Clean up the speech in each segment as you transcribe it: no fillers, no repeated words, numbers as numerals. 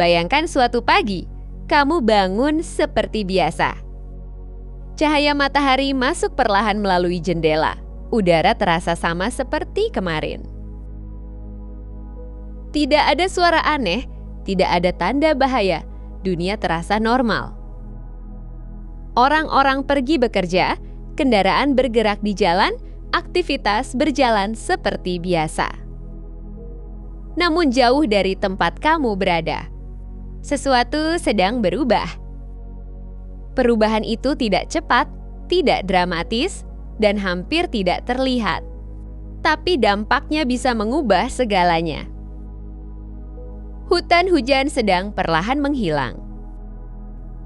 Bayangkan suatu pagi, kamu bangun seperti biasa. Cahaya matahari masuk perlahan melalui jendela. Udara terasa sama seperti kemarin. Tidak ada suara aneh, tidak ada tanda bahaya. Dunia terasa normal. Orang-orang pergi bekerja, kendaraan bergerak di jalan, aktivitas berjalan seperti biasa. Namun jauh dari tempat kamu berada, sesuatu sedang berubah. Perubahan itu tidak cepat, tidak dramatis, dan hampir tidak terlihat. Tapi dampaknya bisa mengubah segalanya. Hutan hujan sedang perlahan menghilang.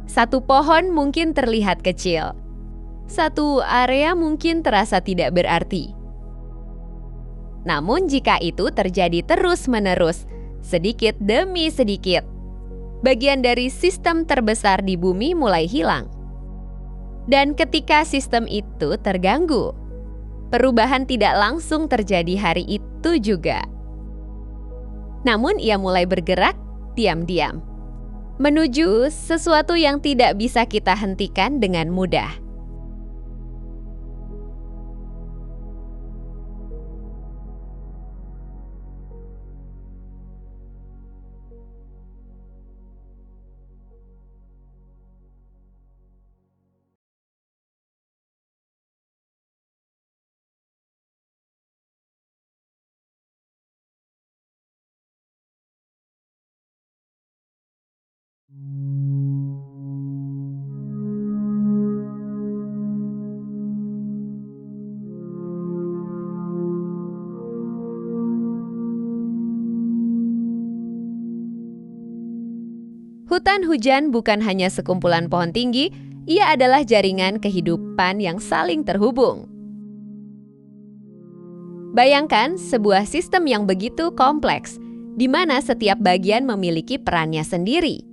Satu pohon mungkin terlihat kecil. Satu area mungkin terasa tidak berarti. Namun jika itu terjadi terus-menerus, sedikit demi sedikit, bagian dari sistem terbesar di bumi mulai hilang. Dan ketika sistem itu terganggu, perubahan tidak langsung terjadi hari itu juga. Namun ia mulai bergerak diam-diam, menuju sesuatu yang tidak bisa kita hentikan dengan mudah. Hutan hujan bukan hanya sekumpulan pohon tinggi, ia adalah jaringan kehidupan yang saling terhubung. Bayangkan sebuah sistem yang begitu kompleks, di mana setiap bagian memiliki perannya sendiri.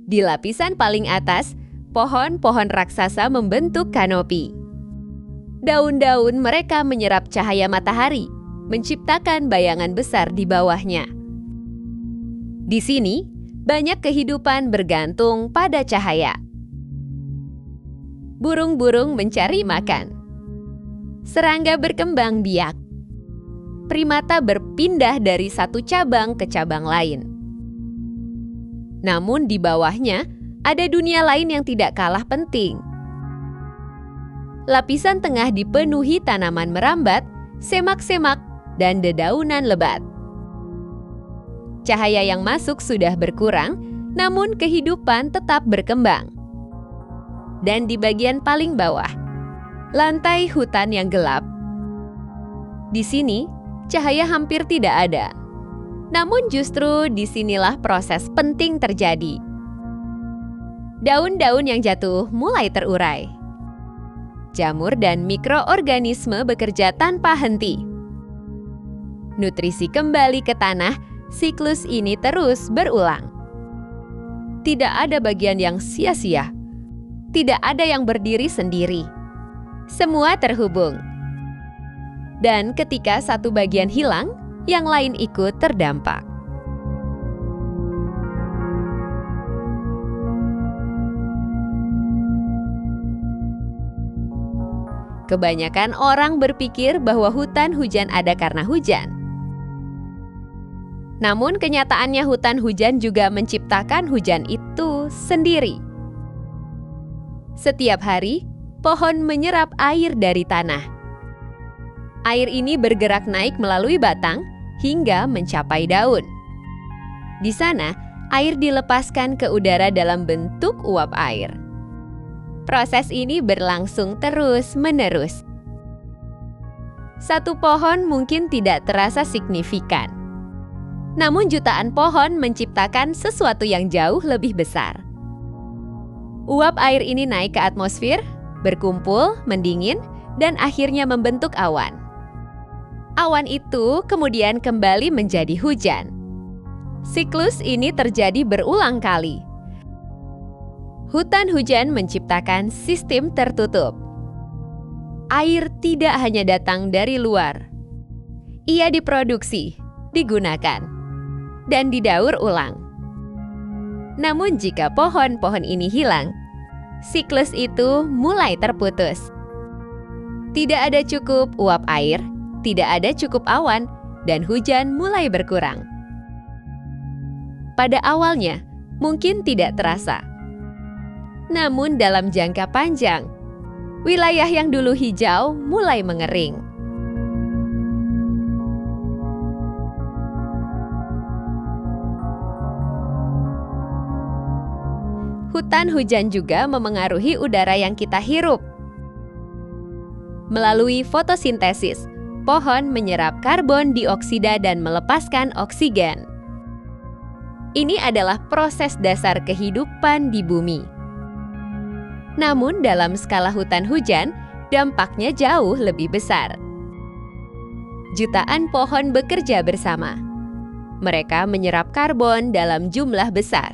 Di lapisan paling atas, pohon-pohon raksasa membentuk kanopi. Daun-daun mereka menyerap cahaya matahari, menciptakan bayangan besar di bawahnya. Di sini, banyak kehidupan bergantung pada cahaya. Burung-burung mencari makan. Serangga berkembang biak. Primata berpindah dari satu cabang ke cabang lain. Namun di bawahnya, ada dunia lain yang tidak kalah penting. Lapisan tengah dipenuhi tanaman merambat, semak-semak, dan dedaunan lebat. Cahaya yang masuk sudah berkurang, namun kehidupan tetap berkembang. Dan di bagian paling bawah, lantai hutan yang gelap. Di sini, cahaya hampir tidak ada. Namun justru disinilah proses penting terjadi. Daun-daun yang jatuh mulai terurai. Jamur dan mikroorganisme bekerja tanpa henti. Nutrisi kembali ke tanah. Siklus ini terus berulang. Tidak ada bagian yang sia-sia. Tidak ada yang berdiri sendiri. Semua terhubung. Dan ketika satu bagian hilang, yang lain ikut terdampak. Kebanyakan orang berpikir bahwa hutan hujan ada karena hujan. Namun kenyataannya hutan hujan juga menciptakan hujan itu sendiri. Setiap hari, pohon menyerap air dari tanah. Air ini bergerak naik melalui batang hingga mencapai daun. Di sana, air dilepaskan ke udara dalam bentuk uap air. Proses ini berlangsung terus-menerus. Satu pohon mungkin tidak terasa signifikan. Namun jutaan pohon menciptakan sesuatu yang jauh lebih besar. Uap air ini naik ke atmosfer, berkumpul, mendingin, dan akhirnya membentuk awan. Awan itu kemudian kembali menjadi hujan. Siklus ini terjadi berulang kali. Hutan hujan menciptakan sistem tertutup. Air tidak hanya datang dari luar. Ia diproduksi, digunakan, dan didaur ulang. Namun jika pohon-pohon ini hilang, siklus itu mulai terputus. Tidak ada cukup uap air, tidak ada cukup awan, dan hujan mulai berkurang. Pada awalnya, mungkin tidak terasa. Namun dalam jangka panjang, wilayah yang dulu hijau mulai mengering. Hutan hujan juga memengaruhi udara yang kita hirup. Melalui fotosintesis, pohon menyerap karbon dioksida dan melepaskan oksigen. Ini adalah proses dasar kehidupan di bumi. Namun dalam skala hutan hujan, dampaknya jauh lebih besar. Jutaan pohon bekerja bersama. Mereka menyerap karbon dalam jumlah besar.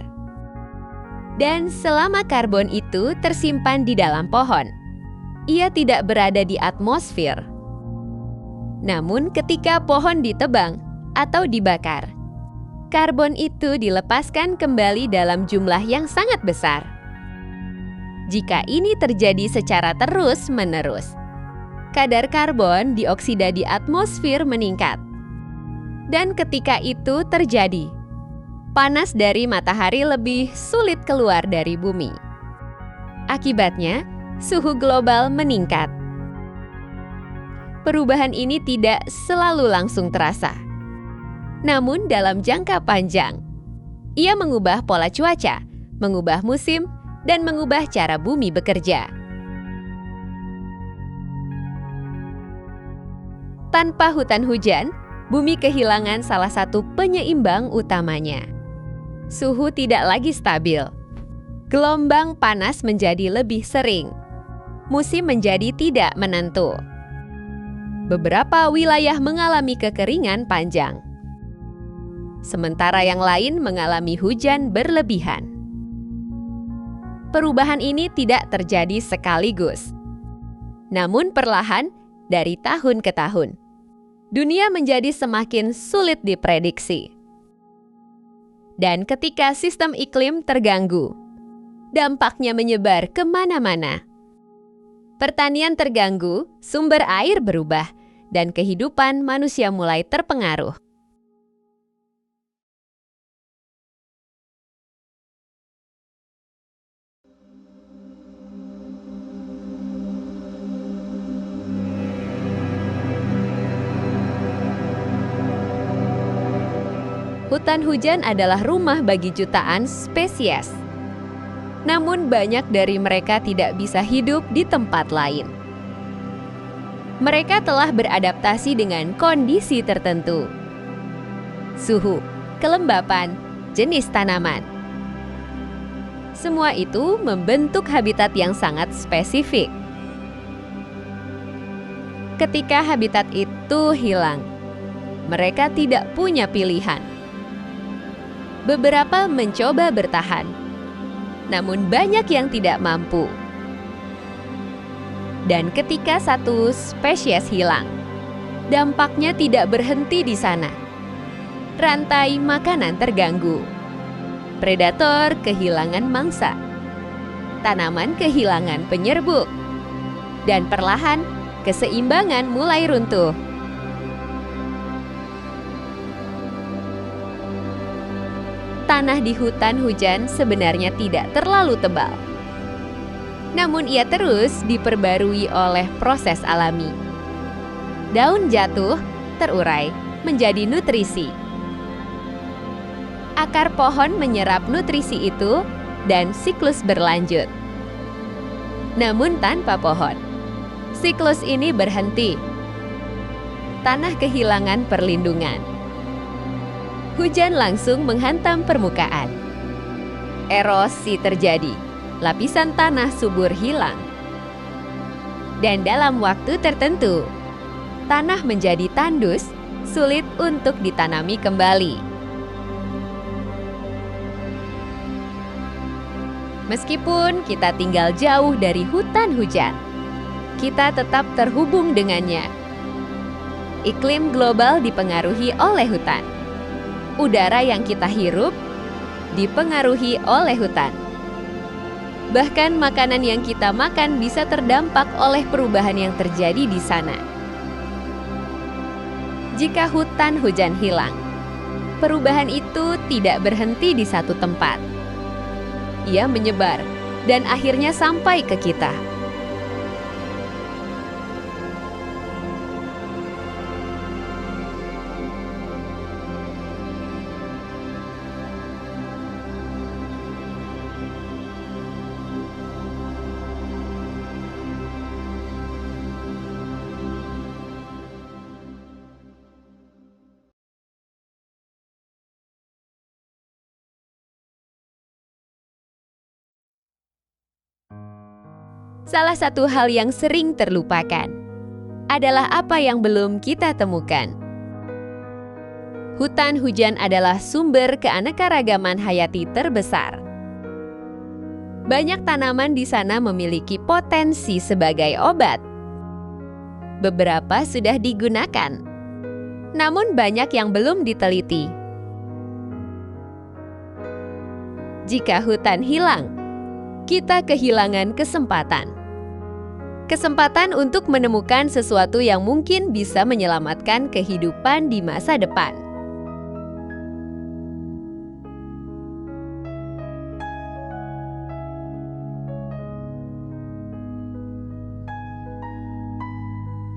Dan selama karbon itu tersimpan di dalam pohon, ia tidak berada di atmosfer. Namun ketika pohon ditebang atau dibakar, karbon itu dilepaskan kembali dalam jumlah yang sangat besar. Jika ini terjadi secara terus-menerus, kadar karbon dioksida di atmosfer meningkat. Dan ketika itu terjadi, panas dari matahari lebih sulit keluar dari bumi. Akibatnya, suhu global meningkat. Perubahan ini tidak selalu langsung terasa. Namun dalam jangka panjang, ia mengubah pola cuaca, mengubah musim, dan mengubah cara bumi bekerja. Tanpa hutan hujan, bumi kehilangan salah satu penyeimbang utamanya. Suhu tidak lagi stabil. Gelombang panas menjadi lebih sering. Musim menjadi tidak menentu. Beberapa wilayah mengalami kekeringan panjang. Sementara yang lain mengalami hujan berlebihan. Perubahan ini tidak terjadi sekaligus. Namun perlahan dari tahun ke tahun, dunia menjadi semakin sulit diprediksi. Dan ketika sistem iklim terganggu, dampaknya menyebar kemana-mana. Pertanian terganggu, sumber air berubah, dan kehidupan manusia mulai terpengaruh. Hutan hujan adalah rumah bagi jutaan spesies. Namun banyak dari mereka tidak bisa hidup di tempat lain. Mereka telah beradaptasi dengan kondisi tertentu. Suhu, kelembapan, jenis tanaman. Semua itu membentuk habitat yang sangat spesifik. Ketika habitat itu hilang, mereka tidak punya pilihan. Beberapa mencoba bertahan, namun banyak yang tidak mampu. Dan ketika satu spesies hilang, dampaknya tidak berhenti di sana. Rantai makanan terganggu. Predator kehilangan mangsa. Tanaman kehilangan penyerbuk. Dan perlahan, keseimbangan mulai runtuh. Tanah di hutan hujan sebenarnya tidak terlalu tebal. Namun ia terus diperbarui oleh proses alami. Daun jatuh, terurai, menjadi nutrisi. Akar pohon menyerap nutrisi itu dan siklus berlanjut. Namun tanpa pohon, siklus ini berhenti. Tanah kehilangan perlindungan. Hujan langsung menghantam permukaan. Erosi terjadi, lapisan tanah subur hilang. Dan dalam waktu tertentu, tanah menjadi tandus, sulit untuk ditanami kembali. Meskipun kita tinggal jauh dari hutan hujan, kita tetap terhubung dengannya. Iklim global dipengaruhi oleh hutan. Udara yang kita hirup dipengaruhi oleh hutan. Bahkan makanan yang kita makan bisa terdampak oleh perubahan yang terjadi di sana. Jika hutan hujan hilang, perubahan itu tidak berhenti di satu tempat. Ia menyebar dan akhirnya sampai ke kita. Salah satu hal yang sering terlupakan adalah apa yang belum kita temukan. Hutan hujan adalah sumber keanekaragaman hayati terbesar. Banyak tanaman di sana memiliki potensi sebagai obat. Beberapa sudah digunakan, namun banyak yang belum diteliti. Jika hutan hilang, kita kehilangan kesempatan. Kesempatan untuk menemukan sesuatu yang mungkin bisa menyelamatkan kehidupan di masa depan.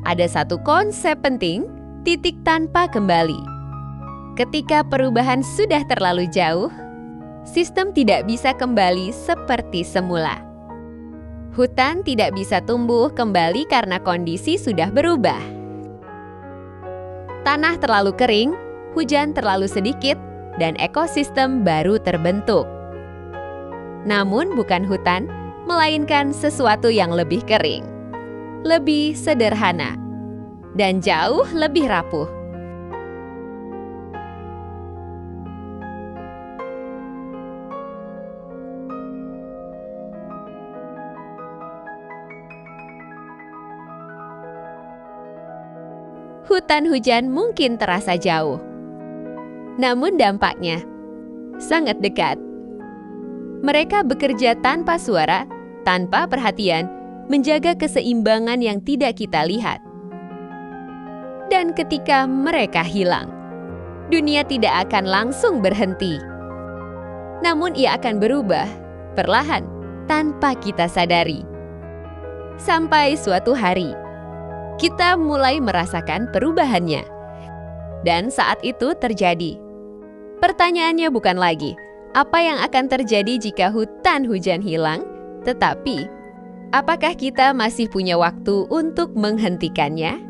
Ada satu konsep penting, titik tanpa kembali. Ketika perubahan sudah terlalu jauh, sistem tidak bisa kembali seperti semula. Hutan tidak bisa tumbuh kembali karena kondisi sudah berubah. Tanah terlalu kering, hujan terlalu sedikit, dan ekosistem baru terbentuk. Namun bukan hutan, melainkan sesuatu yang lebih kering, lebih sederhana, dan jauh lebih rapuh. Hutan hujan mungkin terasa jauh, namun dampaknya sangat dekat. Mereka bekerja tanpa suara, tanpa perhatian, menjaga keseimbangan yang tidak kita lihat. Dan ketika mereka hilang, dunia tidak akan langsung berhenti. Namun ia akan berubah perlahan tanpa kita sadari. Sampai suatu hari, kita mulai merasakan perubahannya. Dan saat itu terjadi. Pertanyaannya bukan lagi, apa yang akan terjadi jika hutan hujan hilang? Tetapi, apakah kita masih punya waktu untuk menghentikannya?